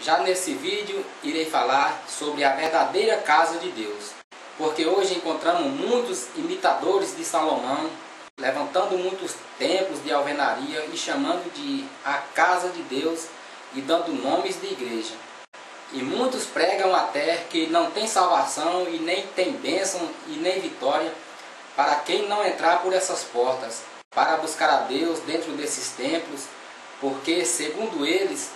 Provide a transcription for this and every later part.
Já nesse vídeo irei falar sobre a verdadeira casa de Deus, porque hoje encontramos muitos imitadores de Salomão, levantando muitos templos de alvenaria e chamando de a casa de Deus e dando nomes de igreja. E muitos pregam até que não tem salvação e nem tem bênção e nem vitória para quem não entrar por essas portas, para buscar a Deus dentro desses templos, porque segundo eles,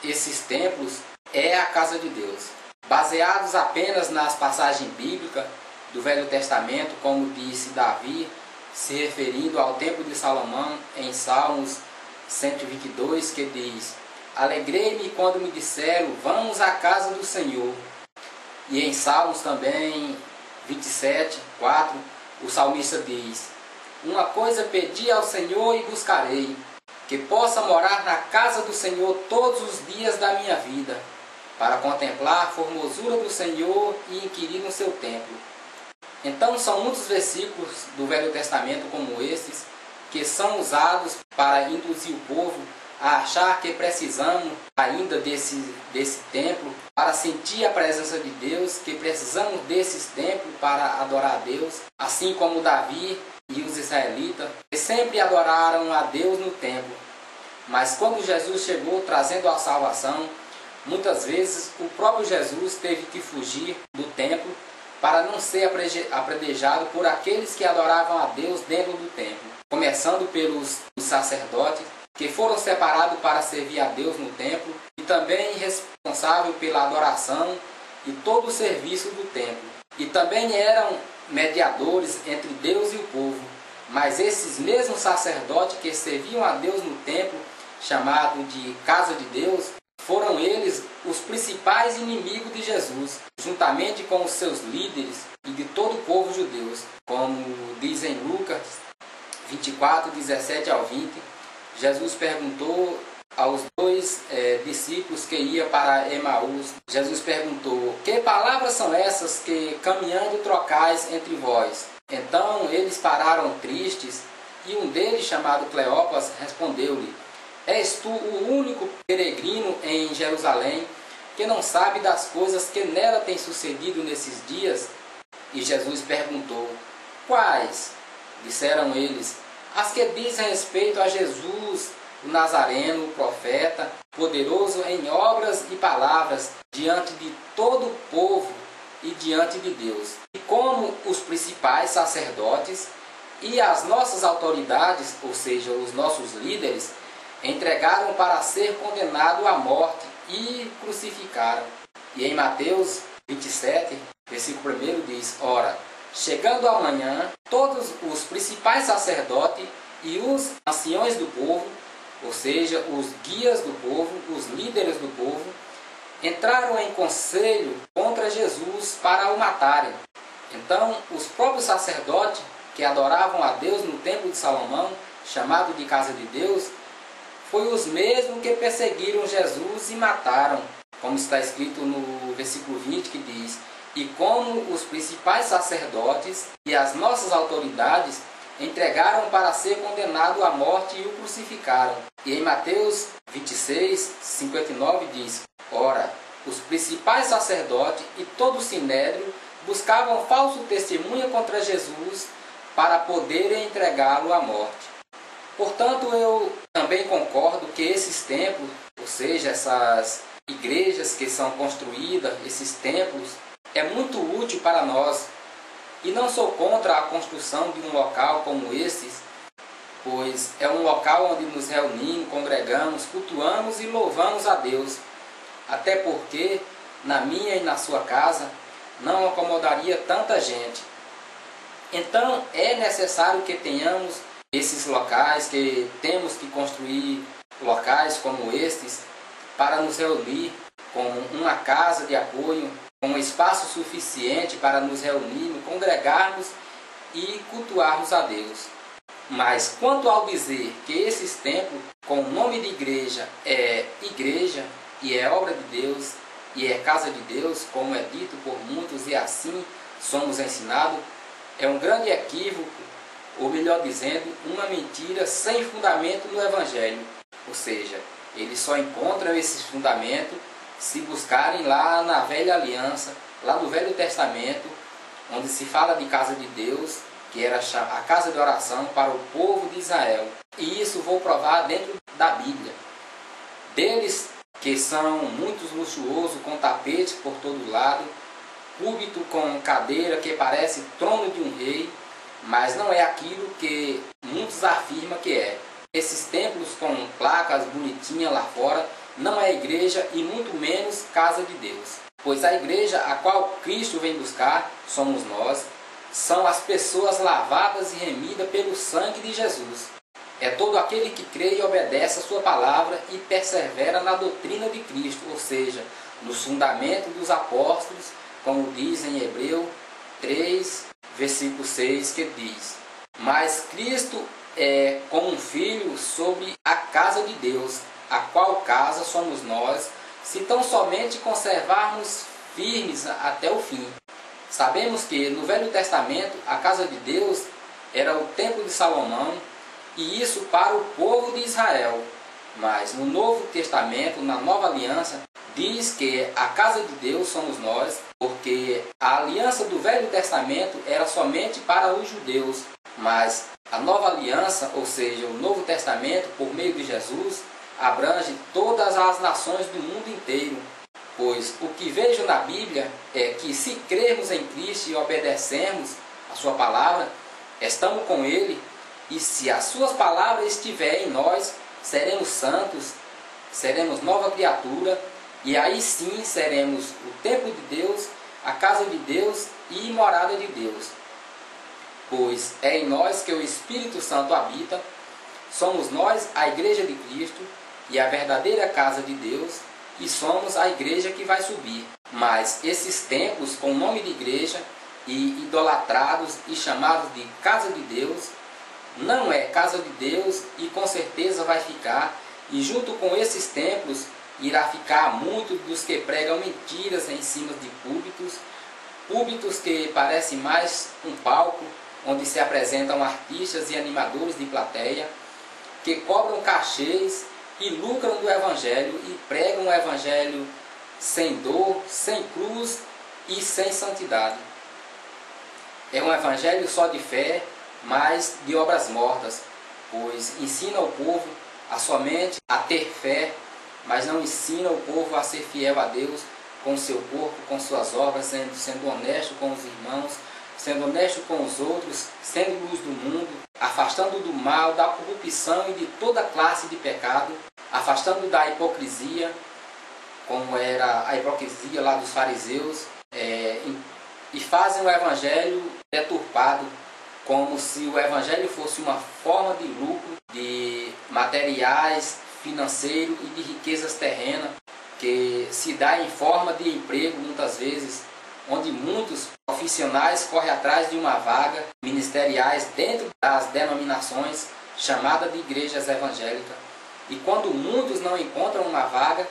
esses templos é a casa de Deus. Baseados apenas nas passagens bíblicas do Velho Testamento, como disse Davi, se referindo ao templo de Salomão em Salmos 122, que diz: alegrei-me quando me disseram, vamos à casa do Senhor. E em Salmos também 27, 4, o salmista diz: uma coisa pedi ao Senhor e buscarei, que possa morar na casa do Senhor todos os dias da minha vida, para contemplar a formosura do Senhor e inquirir no seu templo. Então são muitos versículos do Velho Testamento como estes, que são usados para induzir o povo a achar que precisamos ainda desse templo para sentir a presença de Deus, que precisamos desses templos para adorar a Deus, assim como Davi e os israelitas, que sempre adoraram a Deus no templo. Mas quando Jesus chegou trazendo a salvação, muitas vezes o próprio Jesus teve que fugir do templo para não ser apredejado por aqueles que adoravam a Deus dentro do templo, começando pelos sacerdotes, que foram separados para servir a Deus no templo, e também responsável pela adoração e todo o serviço do templo. E também eram mediadores entre Deus e o povo. Mas esses mesmos sacerdotes que serviam a Deus no templo, chamado de casa de Deus, foram eles os principais inimigos de Jesus, juntamente com os seus líderes e de todo o povo judeu, como diz em Lucas 24, 17 ao 20. Jesus perguntou aos dois discípulos que iam para Emaús. Jesus perguntou: que palavras são essas que caminhando trocais entre vós? Então eles pararam tristes, e um deles, chamado Cleopas, respondeu-lhe: és tu o único peregrino em Jerusalém que não sabe das coisas que nela têm sucedido nesses dias? E Jesus perguntou: quais? Disseram eles: as que dizem respeito a Jesus, o Nazareno, o profeta, poderoso em obras e palavras, diante de todo o povo e diante de Deus. E como os principais sacerdotes e as nossas autoridades, ou seja, os nossos líderes, entregaram para ser condenado à morte e crucificaram. E em Mateus 27, versículo 1 diz: ora, chegando amanhã, todos os principais sacerdotes e os anciões do povo, ou seja, os guias do povo, os líderes do povo, entraram em conselho contra Jesus para o matarem. Então, os próprios sacerdotes que adoravam a Deus no templo de Salomão, chamado de casa de Deus, foi os mesmos que perseguiram Jesus e mataram, como está escrito no versículo 20, que diz: e como os principais sacerdotes e as nossas autoridades entregaram para ser condenado à morte e o crucificaram. E em Mateus 26, 59 diz: ora, os principais sacerdotes e todo o sinédrio buscavam falso testemunha contra Jesus para poderem entregá-lo à morte. Portanto, eu também concordo que esses templos, ou seja, essas igrejas que são construídas, esses templos, é muito útil para nós. E não sou contra a construção de um local como esses, pois é um local onde nos reunimos, congregamos, cultuamos e louvamos a Deus. Até porque na minha e na sua casa não acomodaria tanta gente. Então é necessário que tenhamos esses locais, que temos que construir locais como estes para nos reunir como uma casa de apoio, com um espaço suficiente para nos reunirmos, congregarmos e cultuarmos a Deus. Mas quanto ao dizer que esses templos, com o nome de igreja, é igreja e é obra de Deus e é casa de Deus, como é dito por muitos e assim somos ensinados, é um grande equívoco, ou melhor dizendo, uma mentira sem fundamento no Evangelho. Ou seja, eles só encontram esse fundamento se buscarem lá na Velha Aliança, lá no Velho Testamento, onde se fala de casa de Deus, que era a casa de oração para o povo de Israel. E isso vou provar dentro da Bíblia. Deles que são muitos luxuosos, com tapetes por todo lado, púlpito com cadeira que parece trono de um rei, mas não é aquilo que muitos afirmam que é. Esses templos com placas bonitinhas lá fora não é igreja e muito menos casa de Deus. Pois a igreja a qual Cristo vem buscar somos nós, são as pessoas lavadas e remidas pelo sangue de Jesus. É todo aquele que crê e obedece a sua palavra e persevera na doutrina de Cristo, ou seja, nos fundamentos dos apóstolos, como diz em Hebreu 3, versículo 6, que diz: mas Cristo é como um filho sobre a casa de Deus, a qual casa somos nós, se tão somente conservarmos firmes até o fim. Sabemos que no Velho Testamento a casa de Deus era o templo de Salomão, e isso para o povo de Israel. Mas no Novo Testamento, na Nova Aliança, diz que a casa de Deus somos nós, porque a aliança do Velho Testamento era somente para os judeus, mas a Nova Aliança, ou seja, o Novo Testamento, por meio de Jesus, abrange todas as nações do mundo inteiro. Pois o que vejo na Bíblia é que se crermos em Cristo e obedecermos a sua palavra, estamos com Ele, e se as suas palavras estiverem em nós, seremos santos, seremos nova criatura, e aí sim seremos o templo de Deus, a casa de Deus e morada de Deus. Pois é em nós que o Espírito Santo habita, somos nós a igreja de Cristo e a verdadeira casa de Deus, e somos a igreja que vai subir. Mas esses templos com o nome de igreja e idolatrados e chamados de casa de Deus, não é casa de Deus e com certeza vai ficar, e junto com esses templos irá ficar muitos dos que pregam mentiras em cima de púlpitos, púlpitos que parecem mais um palco, onde se apresentam artistas e animadores de plateia, que cobram cachês e lucram do Evangelho e pregam o Evangelho sem dor, sem cruz e sem santidade. É um Evangelho só de fé, mas de obras mortas, pois ensina o povo a somente a ter fé, mas não ensina o povo a ser fiel a Deus com o seu corpo, com suas obras, sendo honesto com os irmãos, sendo honesto com os outros, sendo luz do mundo, afastando do mal, da corrupção e de toda classe de pecado, afastando da hipocrisia, como era a hipocrisia lá dos fariseus, e fazem o Evangelho deturpado, como se o Evangelho fosse uma forma de lucro, de materiais, financeiro e de riquezas terrenas, que se dá em forma de emprego muitas vezes, onde muitos profissionais correm atrás de uma vaga ministeriais dentro das denominações chamadas de igrejas evangélicas. E quando muitos não encontram uma vaga,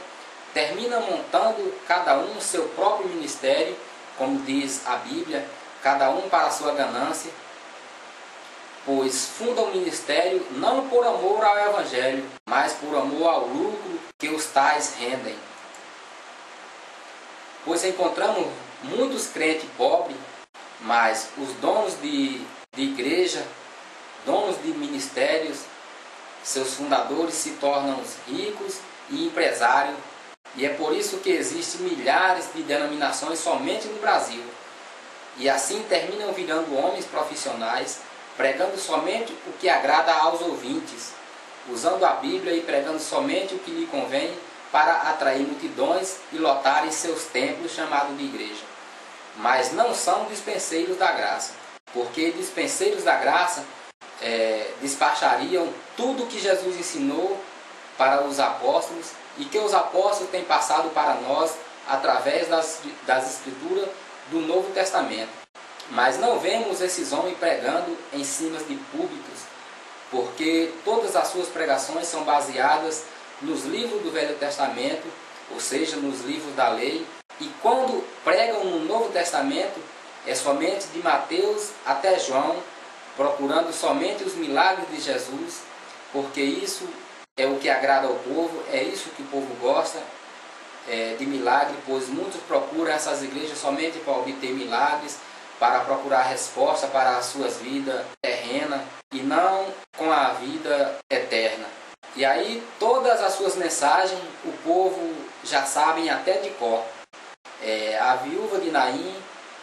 terminam montando cada um o seu próprio ministério, como diz a Bíblia, cada um para a sua ganância, pois fundam o ministério não por amor ao Evangelho, mas por amor ao lucro que os tais rendem. Pois encontramos muitos crentes pobres, mas os donos de igreja, donos de ministérios, seus fundadores se tornam ricos e empresários, e é por isso que existem milhares de denominações somente no Brasil. E assim terminam virando homens profissionais, pregando somente o que agrada aos ouvintes, usando a Bíblia e pregando somente o que lhe convém para atrair multidões e lotarem seus templos chamados de igreja. Mas não são dispenseiros da graça, porque dispenseiros da graça despachariam tudo o que Jesus ensinou para os apóstolos e que os apóstolos têm passado para nós através das escrituras do Novo Testamento. Mas não vemos esses homens pregando em cima de púlpitos, porque todas as suas pregações são baseadas nos livros do Velho Testamento, ou seja, nos livros da lei, e quando pregam no Novo Testamento, é somente de Mateus até João, procurando somente os milagres de Jesus, porque isso é o que agrada ao povo, é isso que o povo gosta, de milagre, pois muitos procuram essas igrejas somente para obter milagres, para procurar resposta para as suas vidas terrenas e não com a vida eterna. E aí todas as suas mensagens o povo já sabem até de cor. A viúva de Naim,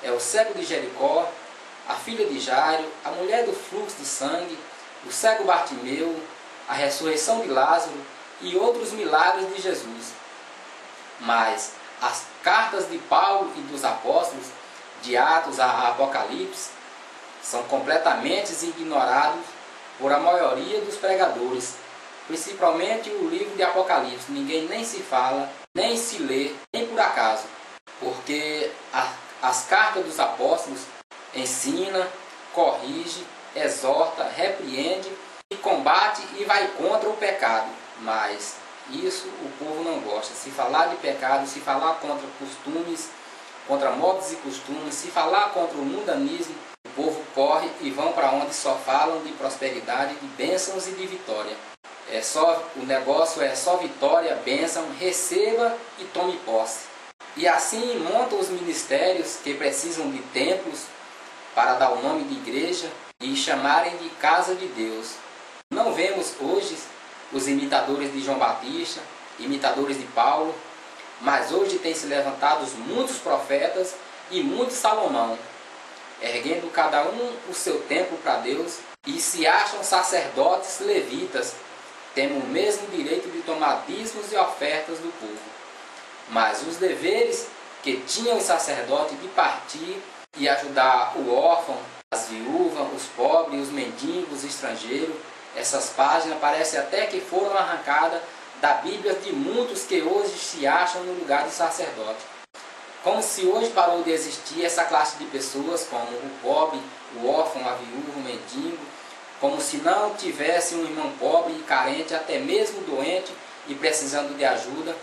o cego de Jericó, a filha de Jairo, a mulher do fluxo de sangue, o cego Bartimeu, a ressurreição de Lázaro e outros milagres de Jesus. Mas as cartas de Paulo e dos apóstolos, de Atos a Apocalipse, são completamente ignorados por a maioria dos pregadores, principalmente o livro de Apocalipse. Ninguém nem se fala, nem se lê, nem por acaso, porque as cartas dos apóstolos ensina, corrige, exorta, repreende e combate e vai contra o pecado. Mas isso o povo não gosta. Se falar de pecado, se falar contra costumes, contra modos e costumes, se falar contra o mundanismo, o povo corre e vão para onde só falam de prosperidade, de bênçãos e de vitória. O negócio é só vitória, bênção, receba e tome posse. E assim montam os ministérios que precisam de templos para dar o nome de igreja e chamarem de casa de Deus. Não vemos hoje os imitadores de João Batista, imitadores de Paulo, mas hoje tem se levantado muitos profetas e muitos Salomão, erguendo cada um o seu templo para Deus, e se acham sacerdotes levitas, tendo o mesmo direito de tomar dízimos e ofertas do povo. Mas os deveres que tinham os sacerdotes de partir e ajudar o órfão, as viúvas, os pobres, os mendigos, os estrangeiros, essas páginas parecem até que foram arrancadas da Bíblia de muitos que hoje se acham no lugar de sacerdote. Como se hoje parou de existir essa classe de pessoas, como o pobre, o órfão, a viúva, o mendigo, como se não tivesse um irmão pobre e carente, até mesmo doente e precisando de ajuda,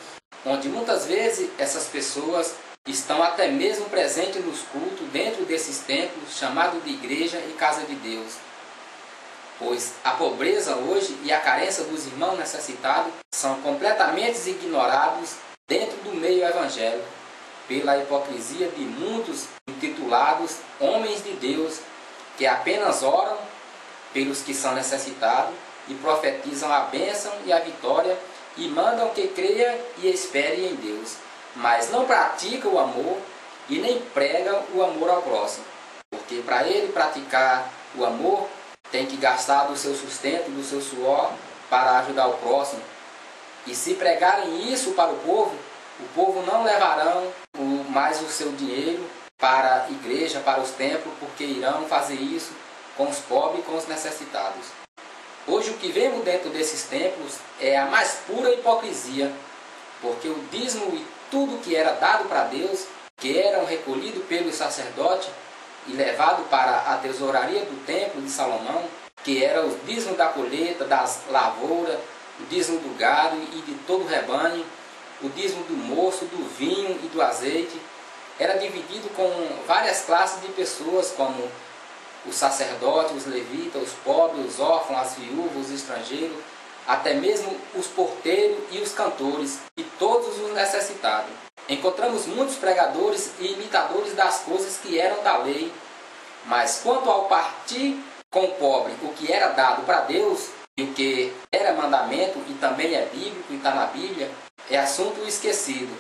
onde muitas vezes essas pessoas estão até mesmo presentes nos cultos dentro desses templos chamados de igreja e casa de Deus. Pois a pobreza hoje e a carência dos irmãos necessitados são completamente ignorados dentro do meio evangélico, pela hipocrisia de muitos intitulados homens de Deus, que apenas oram pelos que são necessitados e profetizam a bênção e a vitória e mandam que creia e espere em Deus, mas não praticam o amor e nem pregam o amor ao próximo, porque para ele praticar o amor tem que gastar do seu sustento, do seu suor para ajudar o próximo. E se pregarem isso para o povo não levarão mais o seu dinheiro para a igreja, para os templos, porque irão fazer isso com os pobres e com os necessitados. Hoje o que vemos dentro desses templos é a mais pura hipocrisia, porque o dízimo e tudo que era dado para Deus, que eram recolhidos pelos sacerdotes e levado para a tesouraria do templo de Salomão, que era o dízimo da colheita, das lavouras, o dízimo do gado e de todo o rebanho, o dízimo do moço, do vinho e do azeite, era dividido com várias classes de pessoas, como os sacerdotes, os levitas, os pobres, os órfãos, as viúvas, os estrangeiros, até mesmo os porteiros e os cantores, e todos os necessitados. Encontramos muitos pregadores e imitadores das coisas que eram da lei, mas quanto ao partir com o pobre, o que era dado para Deus e o que era mandamento e também é bíblico e está na Bíblia, é assunto esquecido.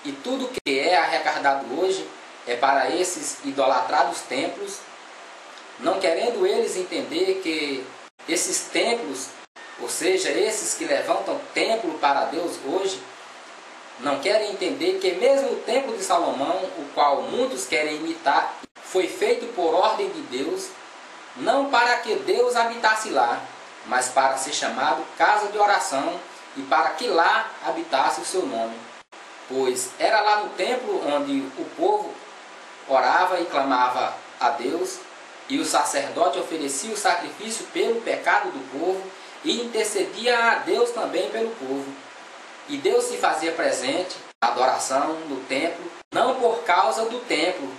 E tudo que é arrecadado hoje é para esses idolatrados templos, não querendo eles entender que esses templos, ou seja, esses que levantam templo para Deus hoje, não querem entender que mesmo o templo de Salomão, o qual muitos querem imitar, foi feito por ordem de Deus, não para que Deus habitasse lá, mas para ser chamado casa de oração e para que lá habitasse o seu nome. Pois era lá no templo onde o povo orava e clamava a Deus, e o sacerdote oferecia o sacrifício pelo pecado do povo e intercedia a Deus também pelo povo. E Deus se fazia presente na adoração no templo, não por causa do templo,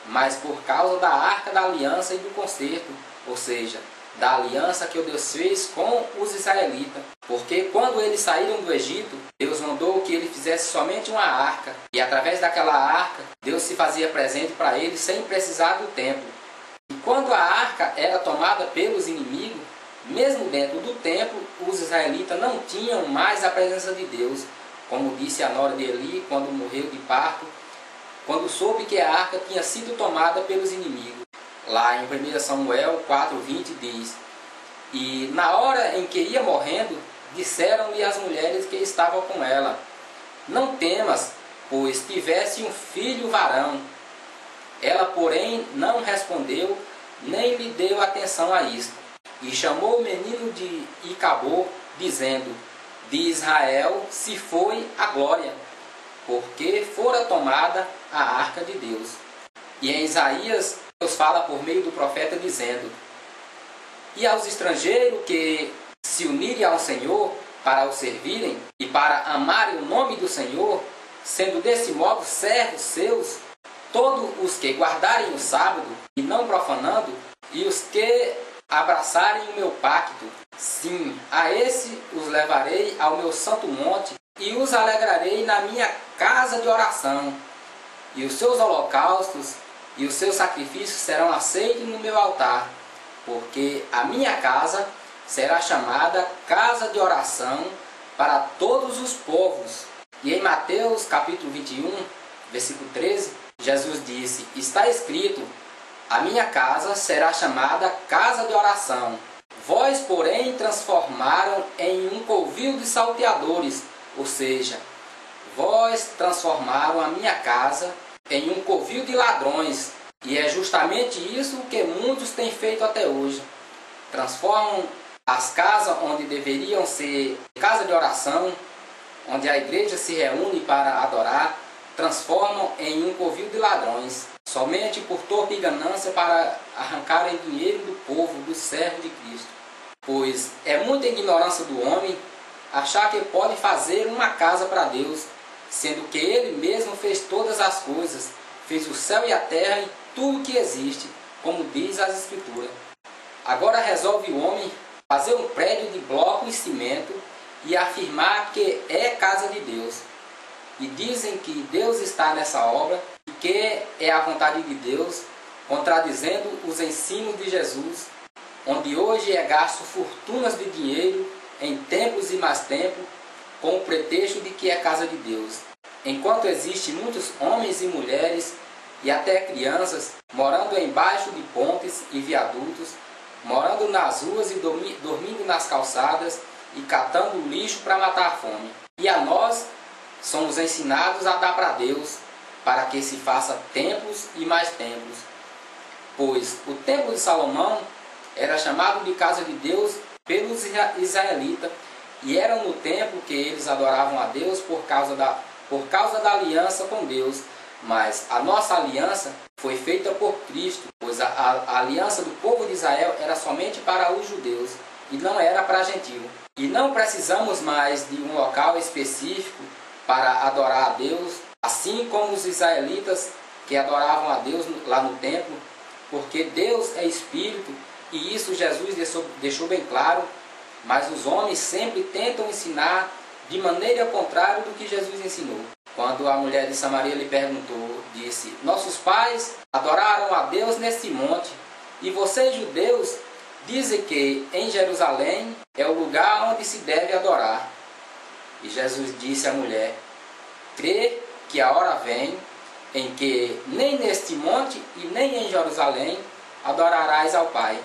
mas por causa da arca da aliança e do concerto, ou seja, da aliança que o Deus fez com os israelitas. Porque quando eles saíram do Egito, Deus mandou que ele fizesse somente uma arca. E através daquela arca, Deus se fazia presente para ele sem precisar do templo. E quando a arca era tomada pelos inimigos, mesmo dentro do templo, os israelitas não tinham mais a presença de Deus. Como disse a nora de Eli, quando morreu de parto, quando soube que a arca tinha sido tomada pelos inimigos. Lá em 1 Samuel 4:20 diz: e na hora em que ia morrendo, disseram-lhe as mulheres que estavam com ela: não temas, pois tivesse um filho varão. Ela, porém, não respondeu, nem lhe deu atenção a isto. E chamou o menino de Icabô, dizendo: de Israel se foi a glória, porque fora tomada a arca de Deus. E em Isaías, Deus fala por meio do profeta, dizendo: e aos estrangeiros que se unirem ao Senhor para o servirem e para amarem o nome do Senhor, sendo desse modo servos seus, todos os que guardarem o sábado e não profanando, e os que abraçarem o meu pacto, sim, a esse os levarei ao meu santo monte e os alegrarei na minha casa de oração. E os seus holocaustos e os seus sacrifícios serão aceitos no meu altar, porque a minha casa será chamada casa de oração para todos os povos. E em Mateus capítulo 21, versículo 13, Jesus disse: está escrito: a minha casa será chamada casa de oração. Vós, porém, transformaram em um covil de salteadores, ou seja, vós transformaram a minha casa em um covil de ladrões. E é justamente isso que muitos têm feito até hoje. Transformam as casas onde deveriam ser casa de oração, onde a igreja se reúne para adorar, transformam em um covil de ladrões, somente por torpe e ganância para arrancarem dinheiro do povo, do servo de Cristo. Pois é muita ignorância do homem achar que pode fazer uma casa para Deus, sendo que Ele mesmo fez todas as coisas, fez o céu e a terra e tudo que existe, como diz as Escrituras. Agora resolve o homem fazer um prédio de bloco e cimento e afirmar que é casa de Deus. E dizem que Deus está nessa obra e que é a vontade de Deus, contradizendo os ensinos de Jesus, onde hoje é gasto fortunas de dinheiro em templos e mais templos, com o pretexto de que é casa de Deus. Enquanto existem muitos homens e mulheres e até crianças morando embaixo de pontes e viadutos, morando nas ruas e dormindo nas calçadas e catando lixo para matar a fome. E a nós somos ensinados a dar para Deus, para que se faça templos e mais templos. Pois o templo de Salomão era chamado de casa de Deus pelos israelitas, e era no templo que eles adoravam a Deus por causa da aliança com Deus. Mas a nossa aliança foi feita por Cristo, pois a aliança do povo de Israel era somente para os judeus e não era para gentil. E não precisamos mais de um local específico para adorar a Deus, assim como os israelitas que adoravam a Deus lá no templo, porque Deus é Espírito, e isso Jesus deixou bem claro, mas os homens sempre tentam ensinar de maneira contrária do que Jesus ensinou. Quando a mulher de Samaria lhe perguntou, disse: nossos pais adoraram a Deus nesse monte, e vocês judeus dizem que em Jerusalém é o lugar onde se deve adorar. E Jesus disse à mulher: crê que a hora vem em que nem neste monte e nem em Jerusalém adorarás ao Pai.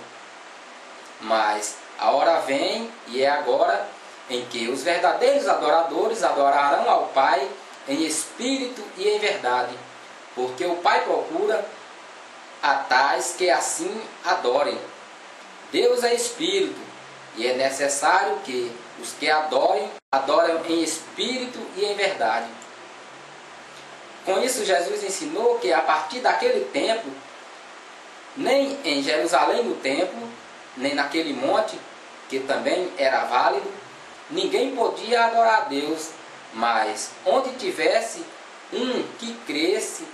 Mas a hora vem, e é agora, em que os verdadeiros adoradores adorarão ao Pai em espírito e em verdade, porque o Pai procura a tais que assim adorem. Deus é Espírito, e é necessário que os que adorem em espírito e em verdade. Com isso, Jesus ensinou que a partir daquele tempo, nem em Jerusalém no templo, nem naquele monte, que também era válido, ninguém podia adorar a Deus, mas onde tivesse um que cresce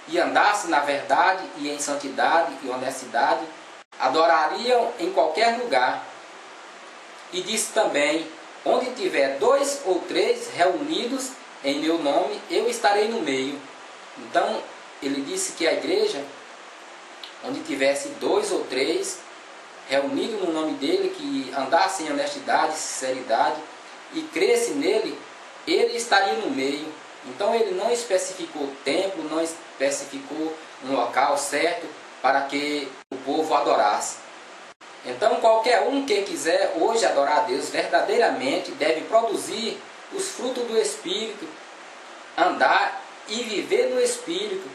e andasse na verdade e em santidade e honestidade, adorariam em qualquer lugar. E disse também: onde tiver 2 ou 3 reunidos em meu nome, eu estarei no meio. Então, ele disse que a igreja, onde tivesse 2 ou 3 reunidos no nome dele, que andassem em honestidade, sinceridade e cresce nele, ele estaria no meio. Então ele não especificou templo, não especificou um local certo para que o povo adorasse. Então qualquer um que quiser hoje adorar a Deus verdadeiramente deve produzir os frutos do Espírito, andar e viver no Espírito,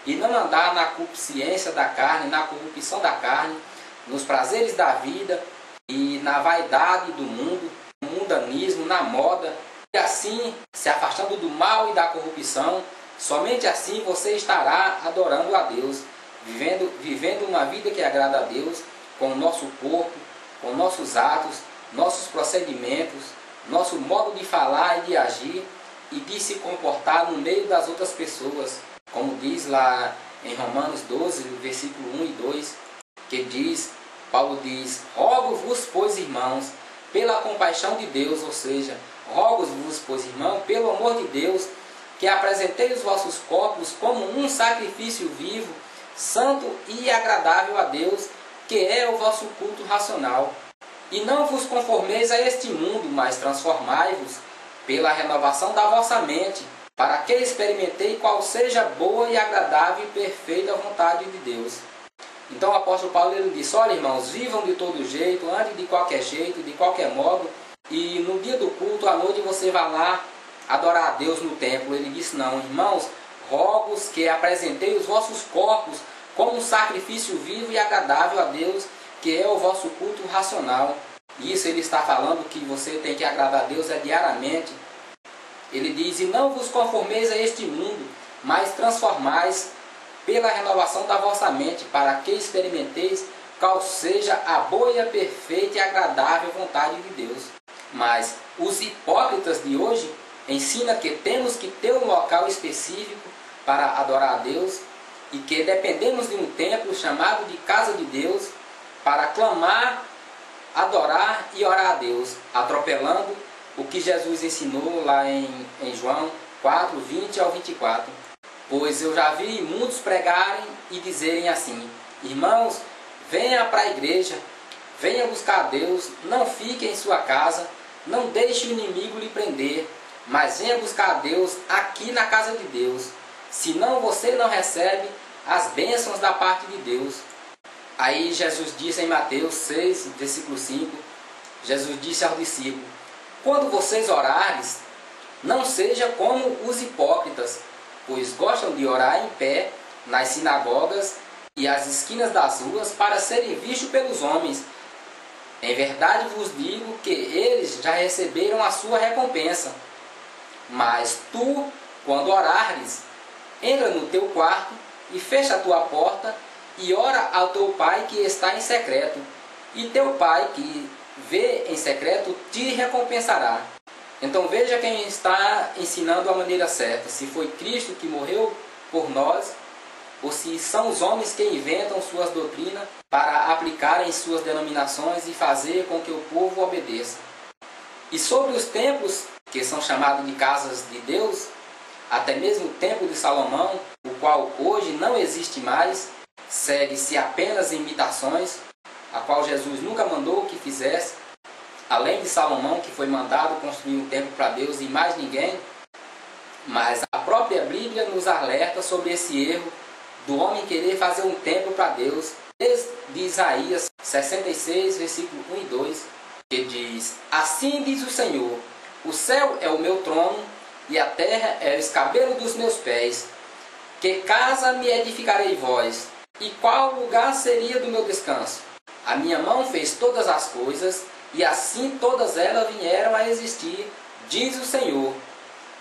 e não andar na concupiscência da carne, na corrupção da carne, nos prazeres da vida e na vaidade do mundo, no mundanismo, na moda, e assim se afastando do mal e da corrupção. Somente assim você estará adorando a Deus, vivendo uma vida que agrada a Deus, com o nosso corpo, com nossos atos, nossos procedimentos, nosso modo de falar e de agir e de se comportar no meio das outras pessoas, como diz lá em Romanos 12, versículo 1 e 2, que diz, Paulo diz: rogo-vos, pois, irmãos, pela compaixão de Deus, ou seja, rogo-vos, pois, irmão, pelo amor de Deus, que apresentei os vossos corpos como um sacrifício vivo, santo e agradável a Deus, que é o vosso culto racional. E não vos conformeis a este mundo, mas transformai-vos pela renovação da vossa mente, para que experimentei qual seja boa e agradável e perfeita vontade de Deus. Então o apóstolo Paulo ele disse: olha, irmãos, vivam de todo jeito, andem de qualquer jeito, de qualquer modo, e no dia do culto, à noite, você vai lá adorar a Deus no templo. Ele disse: não, irmãos, rogo-vos que apresentei os vossos corpos como um sacrifício vivo e agradável a Deus, que é o vosso culto racional. Isso ele está falando que você tem que agradar a Deus diariamente. Ele diz: e não vos conformeis a este mundo, mas transformais pela renovação da vossa mente, para que experimenteis qual seja a boa e a perfeita e agradável vontade de Deus. Mas os hipócritas de hoje ensinam que temos que ter um local específico para adorar a Deus e que dependemos de um templo chamado de casa de Deus para clamar, adorar e orar a Deus, atropelando o que Jesus ensinou lá em João 4, 20 ao 24. Pois eu já vi muitos pregarem e dizerem assim: irmãos, venha para a igreja, venha buscar a Deus, não fique em sua casa, não deixe o inimigo lhe prender, mas venha buscar a Deus aqui na casa de Deus, senão você não recebe as bênçãos da parte de Deus. Aí Jesus disse em Mateus 6, versículo 5, Jesus disse aos discípulos: quando vocês orares, não seja como os hipócritas, pois gostam de orar em pé nas sinagogas e às esquinas das ruas para serem vistos pelos homens. Em verdade vos digo que eles já receberam a sua recompensa. Mas tu, quando orares, entra no teu quarto e fecha a tua porta e ora ao teu pai que está em secreto, e teu pai que vê em secreto te recompensará. Então veja quem está ensinando a maneira certa, se foi Cristo que morreu por nós, ou se são os homens que inventam suas doutrinas para aplicar em suas denominações e fazer com que o povo obedeça. E sobre os templos, que são chamados de casas de Deus, até mesmo o templo de Salomão, o qual hoje não existe mais, segue-se apenas imitações, a qual Jesus nunca mandou que fizesse, além de Salomão, que foi mandado construir um templo para Deus e mais ninguém. Mas a própria Bíblia nos alerta sobre esse erro do homem querer fazer um templo para Deus, desde Isaías 66, versículo 1 e 2, que diz: assim diz o Senhor, o céu é o meu trono e a terra é o escabelo dos meus pés. Que casa me edificarei vós? E qual lugar seria do meu descanso? A minha mão fez todas as coisas, e assim todas elas vieram a existir, diz o Senhor.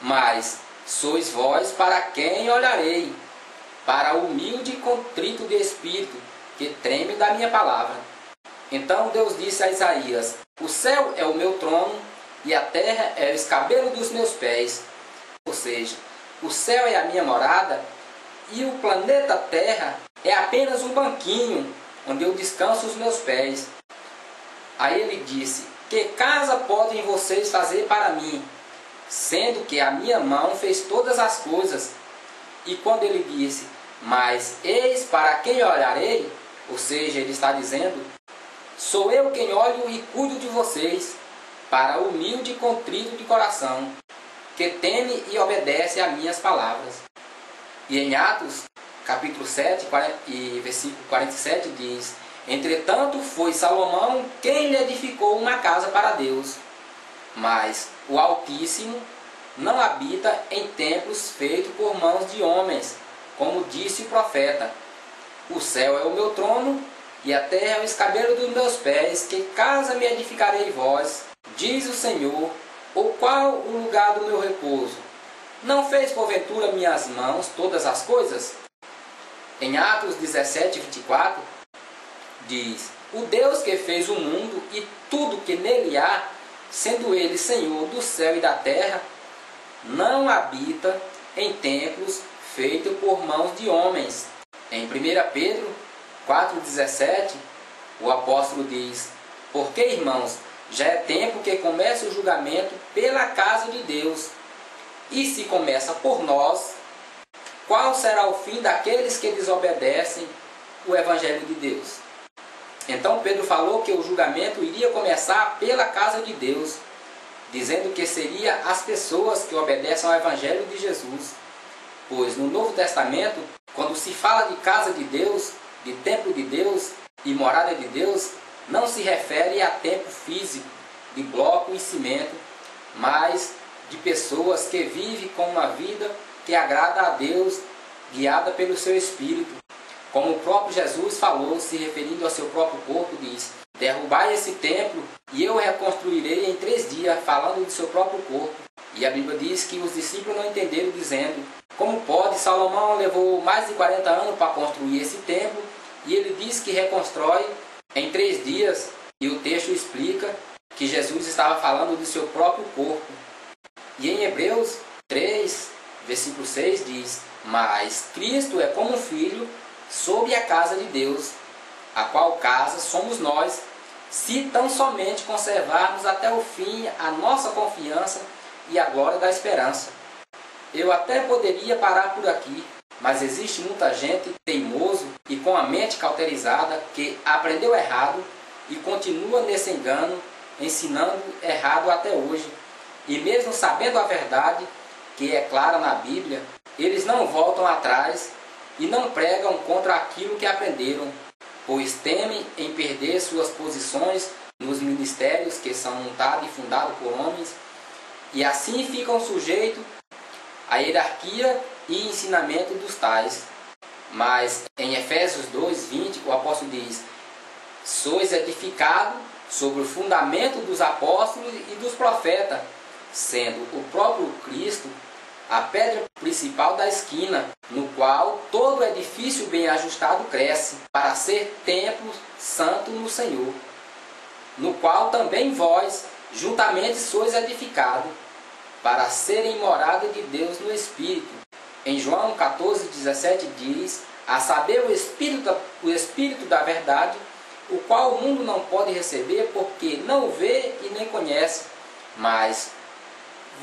Mas sois vós para quem olharei, para o humilde e contrito de espírito, que treme da minha palavra. Então Deus disse a Isaías: o céu é o meu trono, e a terra é o escabelo dos meus pés. Ou seja, o céu é a minha morada, e o planeta Terra é apenas um banquinho, onde eu descanso os meus pés. Aí ele disse: que casa podem vocês fazer para mim? sendo que a minha mão fez todas as coisas. E quando ele disse, mas eis para quem olharei, ou seja, ele está dizendo, sou eu quem olho e cuido de vocês, para o humilde e contrito de coração, que teme e obedece a minhas palavras. E em Atos, capítulo 7, e versículo 47 diz, entretanto foi Salomão quem lhe edificou uma casa para Deus, mas o Altíssimo não habita em templos feitos por mãos de homens, como disse o profeta. O céu é o meu trono, e a terra é o escabelo dos meus pés. Que casa me edificarei vós, diz o Senhor, ou qual o lugar do meu repouso? Não fez porventura minhas mãos todas as coisas? Em Atos 17, 24, diz, o Deus que fez o mundo e tudo que nele há, sendo ele Senhor do céu e da terra, não habita em templos feitos por mãos de homens. Em 1 Pedro 4,17, o apóstolo diz, porque, irmãos, já é tempo que comece o julgamento pela casa de Deus. E se começa por nós, qual será o fim daqueles que desobedecem o Evangelho de Deus? Então Pedro falou que o julgamento iria começar pela casa de Deus, dizendo que seria as pessoas que obedecem ao Evangelho de Jesus. Pois no Novo Testamento, quando se fala de casa de Deus, de templo de Deus e morada de Deus, não se refere a templo físico, de bloco e cimento, mas de pessoas que vivem com uma vida que agrada a Deus, guiada pelo seu Espírito. Como o próprio Jesus falou, se referindo ao seu próprio corpo, diz, derrubai esse templo e eu reconstruirei em 3 dias, falando do seu próprio corpo. E a Bíblia diz que os discípulos não entenderam, dizendo, como pode? Salomão levou mais de 40 anos para construir esse templo, e ele diz que reconstrói em 3 dias, e o texto explica que Jesus estava falando do seu próprio corpo. E em Hebreus 3, versículo 6 diz, mas Cristo é como um filho sobre a casa de Deus, a qual casa somos nós, se tão somente conservarmos até o fim a nossa confiança e a glória da esperança. Eu até poderia parar por aqui, mas existe muita gente teimoso e com a mente cauterizada que aprendeu errado e continua nesse engano, ensinando errado até hoje. E mesmo sabendo a verdade, que é clara na Bíblia, eles não voltam atrás e não pregam contra aquilo que aprenderam, pois temem em perder suas posições nos ministérios que são montados e fundados por homens, e assim ficam sujeitos à hierarquia e ensinamento dos tais. Mas em Efésios 2:20 o apóstolo diz, sois edificados sobre o fundamento dos apóstolos e dos profetas, sendo o próprio Cristo a pedra principal da esquina, no qual todo edifício bem ajustado cresce, para ser templo santo no Senhor, no qual também vós juntamente sois edificados, para serem morada de Deus no Espírito. Em João 14:17 diz, a saber o Espírito da verdade, o qual o mundo não pode receber, porque não o vê e nem conhece, mas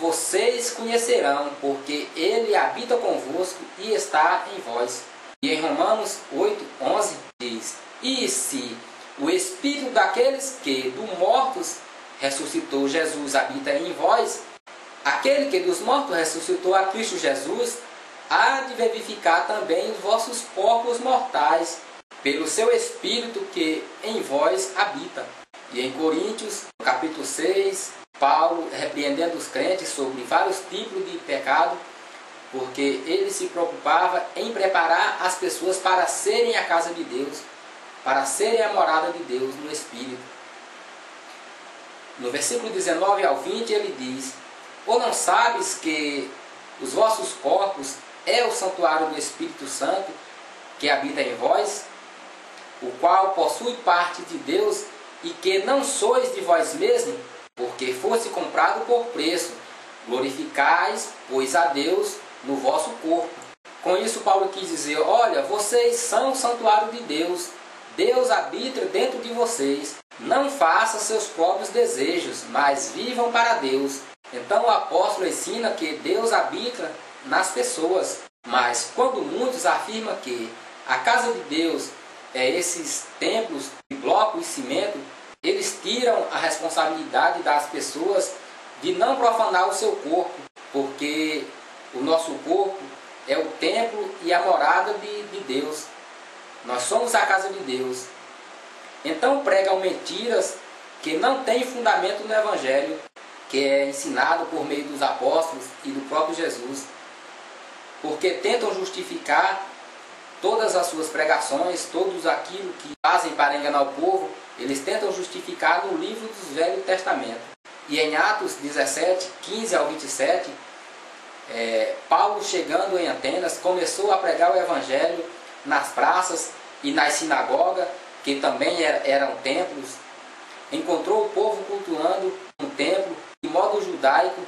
vocês conhecerão, porque ele habita convosco e está em vós. E em Romanos 8:11 diz, e se o Espírito daqueles que dos mortos ressuscitou Jesus habita em vós, aquele que dos mortos ressuscitou a Cristo Jesus, há de vivificar também os vossos corpos mortais, pelo seu Espírito que em vós habita. E em Coríntios, capítulo 6, Paulo repreendendo os crentes sobre vários tipos de pecado, porque ele se preocupava em preparar as pessoas para serem a casa de Deus, para serem a morada de Deus no Espírito. No versículo 19 ao 20 ele diz, ou não sabes que os vossos corpos é o santuário do Espírito Santo que habita em vós, o qual possui parte de Deus, e que não sois de vós mesmos, porque fosse comprado por preço. Glorificais, pois, a Deus no vosso corpo. Com isso Paulo quis dizer, olha, vocês são o santuário de Deus, Deus habita dentro de vocês. Não façam seus próprios desejos, mas vivam para Deus. Então o apóstolo ensina que Deus habita nas pessoas. Mas quando muitos afirmam que a casa de Deus é esses templos de bloco e cimento, eles tiram a responsabilidade das pessoas de não profanar o seu corpo, porque o nosso corpo é o templo e a morada de Deus. Nós somos a casa de Deus. Então pregam mentiras que não têm fundamento no Evangelho, que é ensinado por meio dos apóstolos e do próprio Jesus, porque tentam justificar todas as suas pregações, todos aquilo que fazem para enganar o povo, eles tentam justificar no livro do Velho Testamento. E em Atos 17, 15 ao 27, Paulo, chegando em Atenas, começou a pregar o Evangelho nas praças e nas sinagogas, que também eram templos. Encontrou o povo cultuando um templo de modo judaico,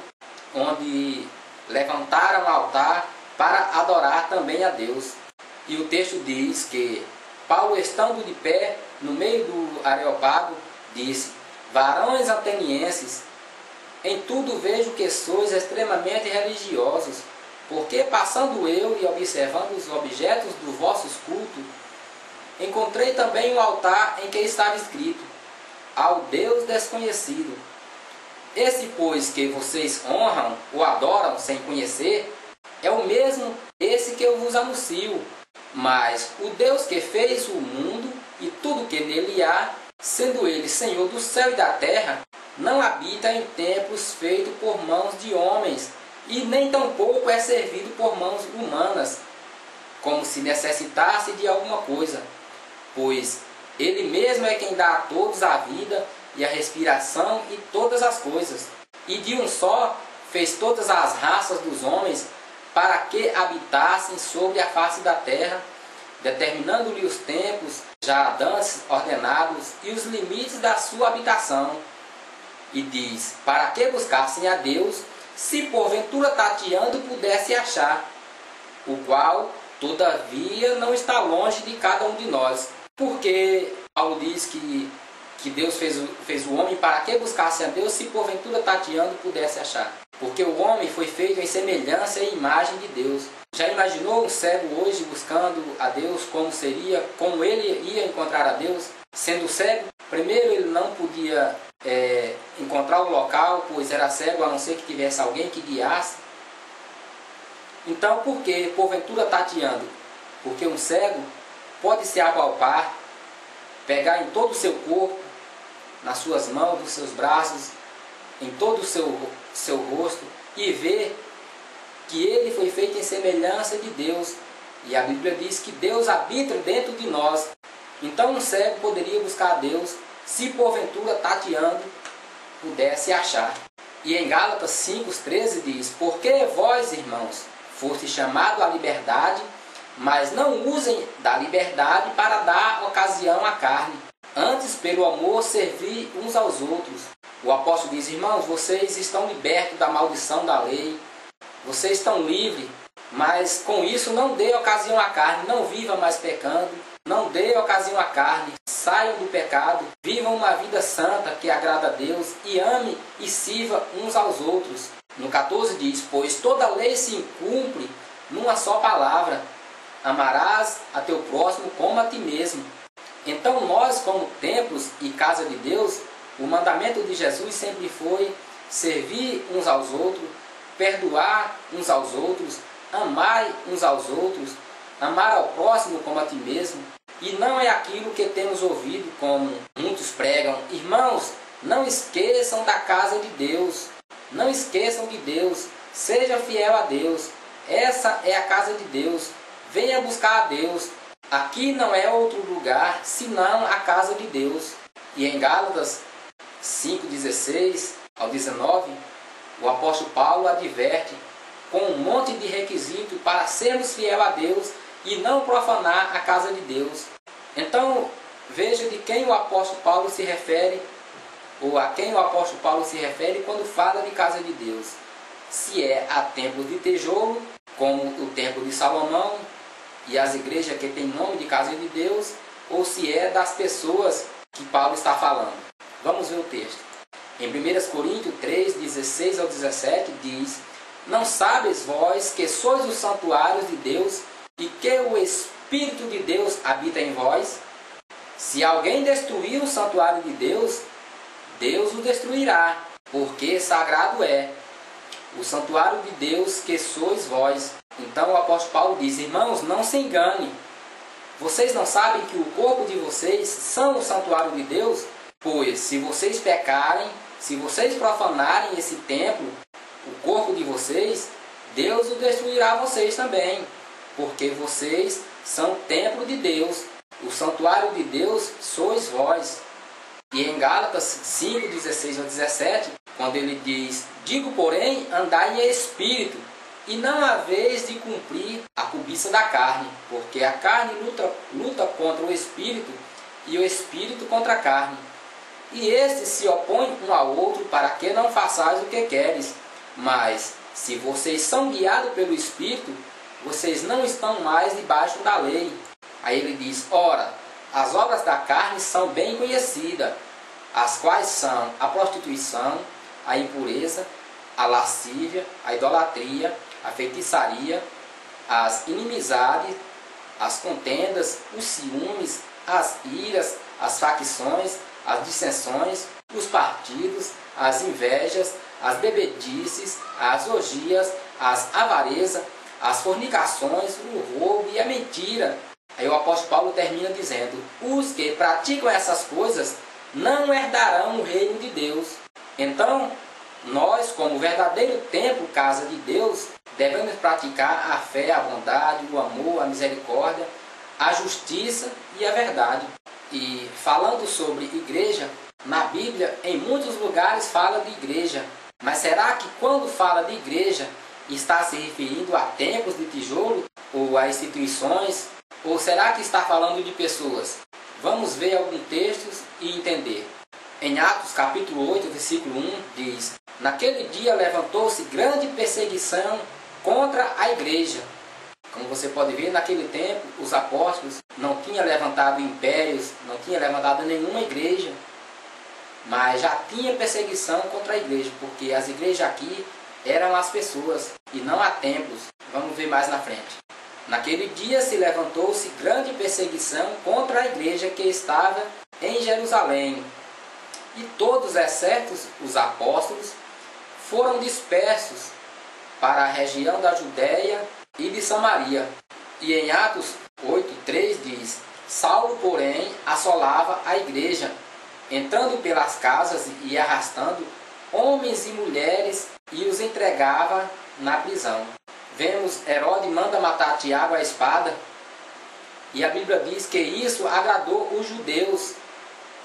onde levantaram um altar para adorar também a Deus. E o texto diz que Paulo, estando de pé no meio do Areópago, disse: varões atenienses, em tudo vejo que sois extremamente religiosos, porque passando eu e observando os objetos dos vossos cultos, encontrei também um altar em que estava escrito: ao Deus desconhecido. Esse, pois, que vocês honram ou adoram sem conhecer, é o mesmo esse que eu vos anuncio. Mas o Deus que fez o mundo e tudo que nele há, sendo ele Senhor do céu e da terra, não habita em templos feitos por mãos de homens, e nem tampouco é servido por mãos humanas, como se necessitasse de alguma coisa, pois ele mesmo é quem dá a todos a vida e a respiração e todas as coisas, e de um só fez todas as raças dos homens, para que habitassem sobre a face da terra, determinando-lhe os tempos já dantes ordenados e os limites da sua habitação. E diz: para que buscassem a Deus, se porventura tateando pudesse achar, o qual todavia não está longe de cada um de nós. Porque Paulo diz que Deus fez o homem para que buscasse a Deus, se porventura tateando pudesse achar. Porque o homem foi feito em semelhança e imagem de Deus. Já imaginou um cego hoje buscando a Deus, como seria, como ele ia encontrar a Deus? Sendo cego, primeiro ele não podia encontrar o local, pois era cego, a não ser que tivesse alguém que guiasse. Então, por que porventura tateando? Porque um cego pode se apalpar, pegar em todo o seu corpo, nas suas mãos, nos seus braços, em todo o seu rosto, e ver que ele foi feito em semelhança de Deus. E a Bíblia diz que Deus habita dentro de nós. Então um cego poderia buscar a Deus, se porventura tateando pudesse achar. E em Gálatas 5:13 diz: porque vós, irmãos, foste chamados à liberdade, mas não usem da liberdade para dar ocasião à carne. Antes, pelo amor, servi uns aos outros. O apóstolo diz: irmãos, vocês estão libertos da maldição da lei. Vocês estão livres, mas com isso não dê ocasião à carne. Não viva mais pecando. Não dê ocasião à carne. Saiam do pecado. Vivam uma vida santa que agrada a Deus. E ame e sirva uns aos outros. No 14 diz: pois toda lei se cumpre numa só palavra: amarás a teu próximo como a ti mesmo. Então nós, como templos e casa de Deus, o mandamento de Jesus sempre foi servir uns aos outros, perdoar uns aos outros, amar uns aos outros, amar ao próximo como a ti mesmo. E não é aquilo que temos ouvido, como muitos pregam: irmãos, não esqueçam da casa de Deus, não esqueçam de Deus, seja fiel a Deus, essa é a casa de Deus, venha buscar a Deus. Aqui não é outro lugar senão a casa de Deus. E em Gálatas 5:16 ao 19, o apóstolo Paulo adverte com um monte de requisitos para sermos fiel a Deus e não profanar a casa de Deus. Então veja de quem o apóstolo Paulo se refere, ou a quem o apóstolo Paulo se refere quando fala de casa de Deus. Se é a templo de tijolo, como o templo de Salomão e as igrejas que têm nome de casa de Deus, ou se é das pessoas que Paulo está falando. Vamos ver o texto. Em 1 Coríntios 3, 16 ao 17 diz: Não sabes vós que sois os santuários de Deus e que o Espírito de Deus habita em vós? Se alguém destruir o santuário de Deus, Deus o destruirá, porque sagrado é o santuário de Deus que sois vós. Então o apóstolo Paulo diz: Irmãos, não se engane. Vocês não sabem que o corpo de vocês são o santuário de Deus? Pois se vocês pecarem, se vocês profanarem esse templo, o corpo de vocês, Deus o destruirá vocês também. Porque vocês são templo de Deus. O santuário de Deus sois vós. E em Gálatas 5, 16 ao 17, quando ele diz: Digo, porém, andai em espírito, e não haveis de cumprir a cobiça da carne, porque a carne luta contra o espírito, e o espírito contra a carne. E estes se opõem um ao outro, para que não façais o que queres. Mas, se vocês são guiados pelo espírito, vocês não estão mais debaixo da lei. Aí ele diz: Ora, as obras da carne são bem conhecidas, as quais são a prostituição, a impureza, a lascívia, a idolatria, a feitiçaria, as inimizades, as contendas, os ciúmes, as iras, as facções, as dissensões, os partidos, as invejas, as bebedices, as orgias, as avarezas, as fornicações, o roubo e a mentira. Aí o apóstolo Paulo termina dizendo: Os que praticam essas coisas não herdarão o reino de Deus. Então, nós, como verdadeiro templo, casa de Deus, devemos praticar a fé, a bondade, o amor, a misericórdia, a justiça e a verdade. E falando sobre igreja, na Bíblia, em muitos lugares fala de igreja. Mas será que quando fala de igreja, está se referindo a templos de tijolo ou a instituições? Ou será que está falando de pessoas? Vamos ver alguns textos e entender. Em Atos capítulo 8, versículo 1, diz: Naquele dia levantou-se grande perseguição contra a igreja. Como você pode ver, naquele tempo, os apóstolos não tinham levantado impérios, não tinham levantado nenhuma igreja, mas já tinha perseguição contra a igreja, porque as igrejas aqui eram as pessoas e não há templos. Vamos ver mais na frente. Naquele dia se levantou-se grande perseguição contra a igreja que estava em Jerusalém. E todos, exceto os apóstolos, foram dispersos para a região da Judéia e de Samaria. E em Atos 8:3 diz: Saulo, porém, assolava a igreja, entrando pelas casas e arrastando homens e mulheres, e os entregava na prisão. Vemos Herodes manda matar Tiago à espada, e a Bíblia diz que isso agradou os judeus,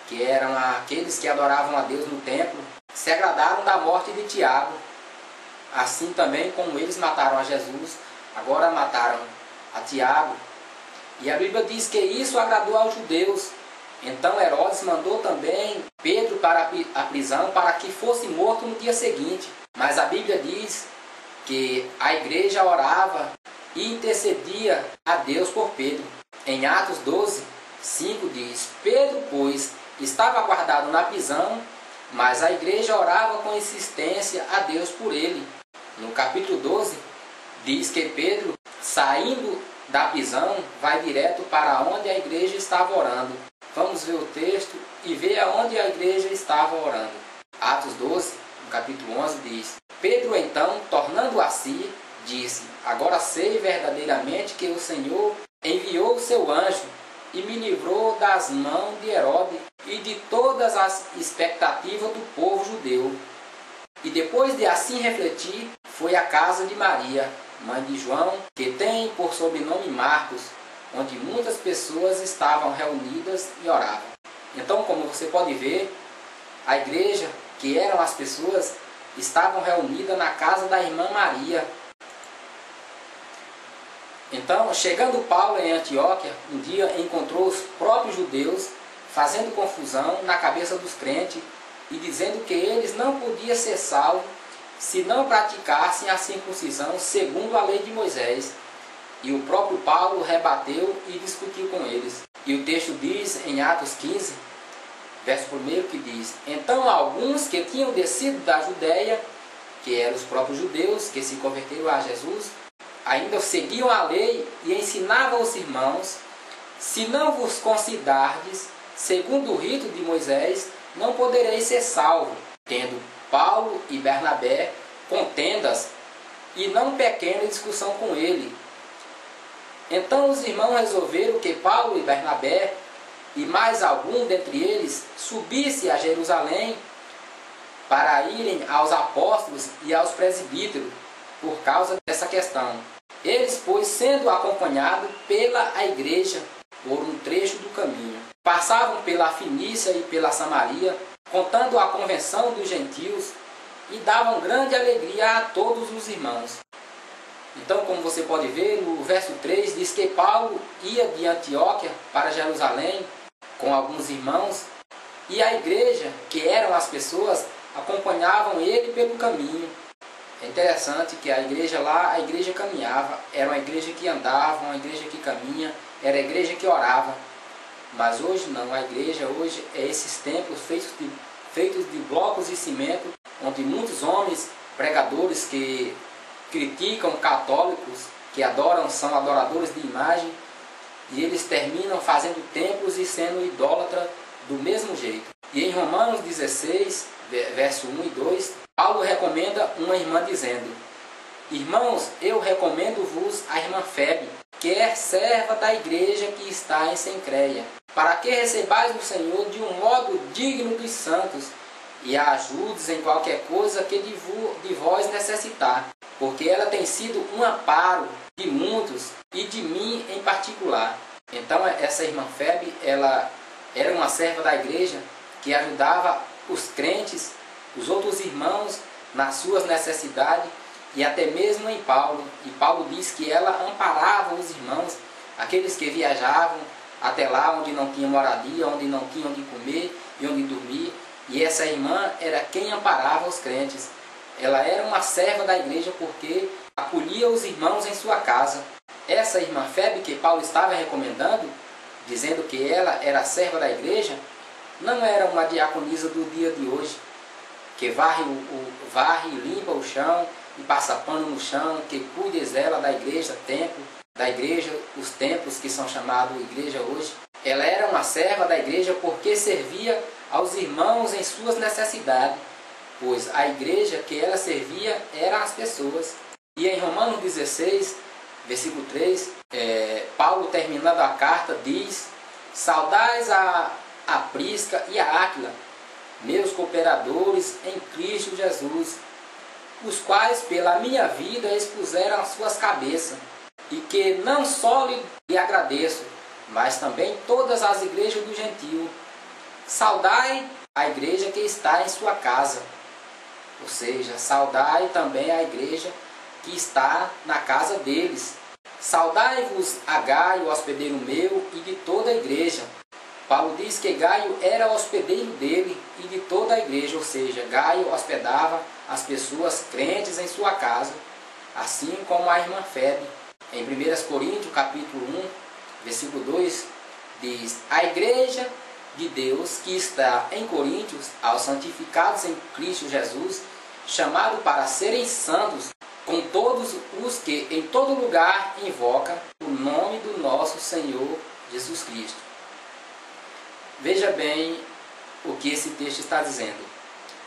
que eram aqueles que adoravam a Deus no templo, se agradaram da morte de Tiago. Assim também como eles mataram a Jesus, agora mataram a Tiago. E a Bíblia diz que isso agradou aos judeus. Então Herodes mandou também Pedro para a prisão para que fosse morto no dia seguinte. Mas a Bíblia diz que a igreja orava e intercedia a Deus por Pedro. Em Atos 12:5 diz: Pedro, pois, estava guardado na prisão, mas a igreja orava com insistência a Deus por ele. No capítulo 12 diz que Pedro, saindo da prisão, vai direto para onde a igreja estava orando. Vamos ver o texto e ver aonde a igreja estava orando. Atos 12, no capítulo 11 diz: Pedro então, tornando a si, disse: Agora sei verdadeiramente que o Senhor enviou o seu anjo e me livrou das mãos de Herodes e de todas as expectativas do povo judeu. E depois de assim refletir, foi à casa de Maria, mãe de João, que tem por sobrenome Marcos, onde muitas pessoas estavam reunidas e oravam. Então, como você pode ver, a igreja, que eram as pessoas, estavam reunidas na casa da irmã Maria. Então, chegando Paulo em Antioquia, um dia encontrou os próprios judeus fazendo confusão na cabeça dos crentes e dizendo que eles não podiam ser salvos se não praticassem a circuncisão segundo a lei de Moisés. E o próprio Paulo rebateu e discutiu com eles. E o texto diz em Atos 15 verso 1 que diz: Então alguns que tinham descido da Judéia, que eram os próprios judeus que se converteram a Jesus, ainda seguiam a lei e ensinavam aos irmãos: se não vos considerardes segundo o rito de Moisés, não podereis ser salvos, tendo Paulo e Bernabé contendas e não pequena discussão com ele. Então os irmãos resolveram que Paulo e Bernabé e mais algum dentre eles subisse a Jerusalém para irem aos apóstolos e aos presbíteros por causa dessa questão. Eles, pois, sendo acompanhados pela igreja por um trecho do caminho, passavam pela Fenícia e pela Samaria, contando a convenção dos gentios, e davam grande alegria a todos os irmãos. Então, como você pode ver, no verso 3 diz que Paulo ia de Antioquia para Jerusalém com alguns irmãos, e a igreja, que eram as pessoas, acompanhavam ele pelo caminho. É interessante que a igreja lá, a igreja caminhava, era uma igreja que andava, uma igreja que caminha, era a igreja que orava. Mas hoje não, a igreja hoje é esses templos feitos de blocos de cimento, onde muitos homens, pregadores que criticam católicos, que adoram, são adoradores de imagem, e eles terminam fazendo templos e sendo idólatras do mesmo jeito. E em Romanos 16, verso 1 e 2, Paulo recomenda uma irmã dizendo: Irmãos, eu recomendo-vos a irmã Febe, que é serva da igreja que está em Cencreia, para que recebais o Senhor de um modo digno dos santos, e a ajudes em qualquer coisa que de vós necessitar, porque ela tem sido um amparo de muitos e de mim em particular. Então essa irmã Febe, ela era uma serva da igreja que ajudava os crentes, os outros irmãos nas suas necessidades, e até mesmo em Paulo. E Paulo diz que ela amparava os irmãos, aqueles que viajavam até lá onde não tinha moradia, onde não tinham onde comer e onde dormir. E essa irmã era quem amparava os crentes. Ela era uma serva da igreja porque acolhia os irmãos em sua casa. Essa irmã Febe que Paulo estava recomendando, dizendo que ela era serva da igreja, não era uma diaconisa do dia de hoje, que varre e limpa o chão e passa pano no chão, que cuide ela da igreja, templo, da igreja, os templos que são chamados igreja hoje. Ela era uma serva da igreja porque servia aos irmãos em suas necessidades, pois a igreja que ela servia eram as pessoas. E em Romanos 16, versículo 3, Paulo, terminando a carta, diz: Saudais a Prisca e a Áquila, meus cooperadores em Cristo Jesus, os quais pela minha vida expuseram as suas cabeças, e que não só lhe agradeço, mas também todas as igrejas do gentio. Saudai a igreja que está em sua casa, ou seja, saudai também a igreja que está na casa deles. Saudai-vos a Gaio, hospedeiro meu, e de toda a igreja. Paulo diz que Gaio era hospedeiro dele e de toda a igreja, ou seja, Gaio hospedava as pessoas crentes em sua casa, assim como a irmã Febe. Em 1 Coríntios, capítulo 1, versículo 2, diz: A igreja de Deus que está em Coríntios, aos santificados em Cristo Jesus, chamado para serem santos, com todos os que em todo lugar invocam o nome do nosso Senhor Jesus Cristo. Veja bem o que esse texto está dizendo.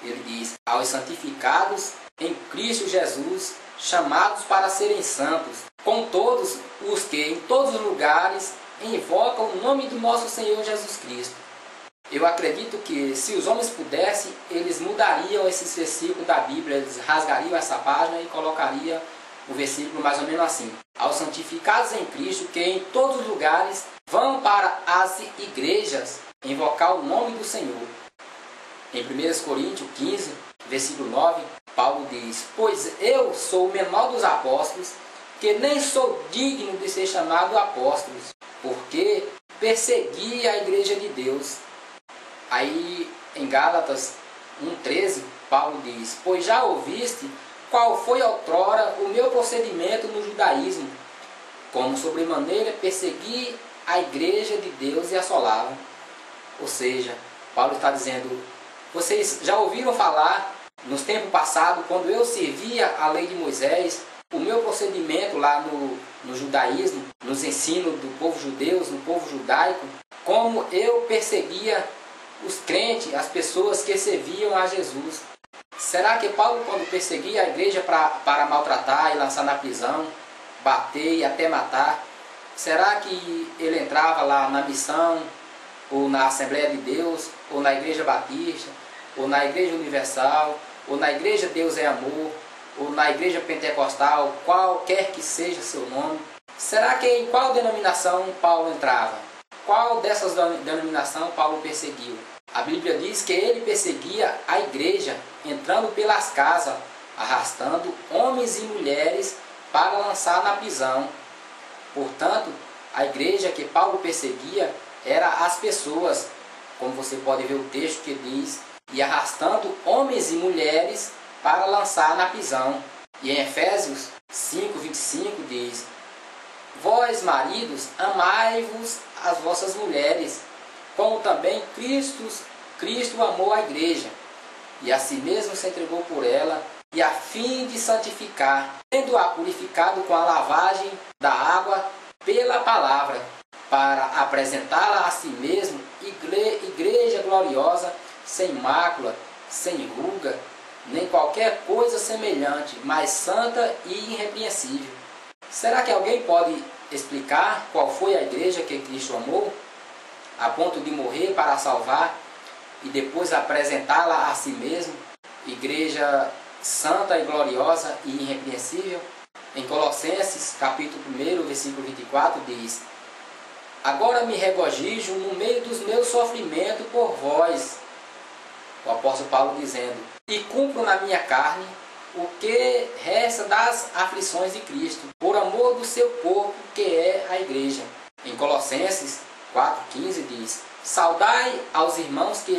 Ele diz: aos santificados em Cristo Jesus, chamados para serem santos, com todos os que em todos os lugares invocam o nome do nosso Senhor Jesus Cristo. Eu acredito que se os homens pudessem, eles mudariam esses versículos da Bíblia, eles rasgariam essa página e colocariam o versículo mais ou menos assim: aos santificados em Cristo, que em todos os lugares vão para as igrejas invocar o nome do Senhor. Em 1 Coríntios 15, versículo 9, Paulo diz: Pois eu sou o menor dos apóstolos, que nem sou digno de ser chamado apóstolo, porque persegui a igreja de Deus. Aí em Gálatas 1,13, Paulo diz: Pois já ouviste qual foi outrora o meu procedimento no judaísmo, como sobremaneira persegui a igreja de Deus e assolava. Ou seja, Paulo está dizendo: vocês já ouviram falar nos tempos passados, quando eu servia a lei de Moisés, o meu procedimento lá no judaísmo, nos ensinos do povo judeu, no povo judaico, como eu perseguia os crentes, as pessoas que serviam a Jesus. Será que Paulo, quando perseguia a igreja para maltratar e lançar na prisão, bater e até matar, será que ele entrava lá na missão, ou na Assembleia de Deus, ou na Igreja Batista, ou na Igreja Universal, ou na Igreja Deus é Amor, ou na Igreja Pentecostal, qualquer que seja seu nome? Será que em qual denominação Paulo entrava? Qual dessas denominações Paulo perseguiu? A Bíblia diz que ele perseguia a igreja, entrando pelas casas, arrastando homens e mulheres para lançar na prisão. Portanto, a igreja que Paulo perseguia era as pessoas, como você pode ver o texto que diz, e arrastando homens e mulheres para lançar na prisão. E em Efésios 5:25 diz: vós, maridos, amai-vos as vossas mulheres, como também Cristo amou a igreja, e a si mesmo se entregou por ela, e a fim de santificar, tendo-a purificado com a lavagem da água pela palavra, para apresentá-la a si mesmo, igreja gloriosa, sem mácula, sem ruga, nem qualquer coisa semelhante, mas santa e irrepreensível. Será que alguém pode explicar qual foi a igreja que Cristo amou, a ponto de morrer para salvar e depois apresentá-la a si mesmo, igreja santa e gloriosa e irrepreensível? Em Colossenses, capítulo 1, versículo 24, diz: agora me regozijo no meio dos meus sofrimentos por vós. O apóstolo Paulo dizendo: e cumpro na minha carne o que resta das aflições de Cristo, por amor do seu corpo, que é a igreja. Em Colossenses 4,15 diz: saudai aos irmãos que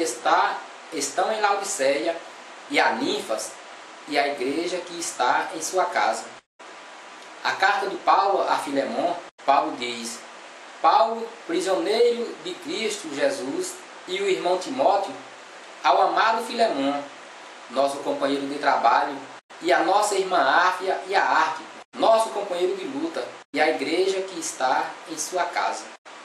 estão em Laodiceia, e a Ninfas, e a igreja que está em sua casa. A carta de Paulo a Filemon, Paulo diz: Paulo, prisioneiro de Cristo Jesus, e o irmão Timóteo, ao amado Filemon, nosso companheiro de trabalho, e a nossa irmã Áfia e a Arquipo, nosso companheiro de luta, e a igreja que está em sua casa.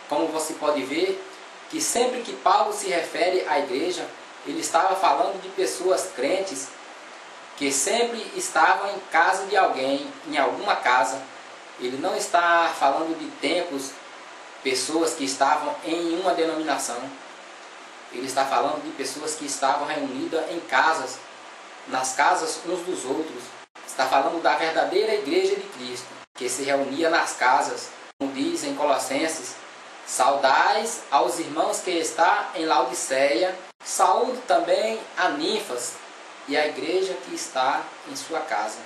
Como você pode ver, que sempre que Paulo se refere à igreja, ele estava falando de pessoas crentes que sempre estavam em casa de alguém, em alguma casa. Ele não está falando de templos, pessoas que estavam em uma denominação. Ele está falando de pessoas que estavam reunidas em casas, nas casas uns dos outros. Está falando da verdadeira igreja de Cristo, que se reunia nas casas. Como diz em Colossenses: saudais aos irmãos que está em Laodiceia, saúde também a Ninfas e a igreja que está em sua casa.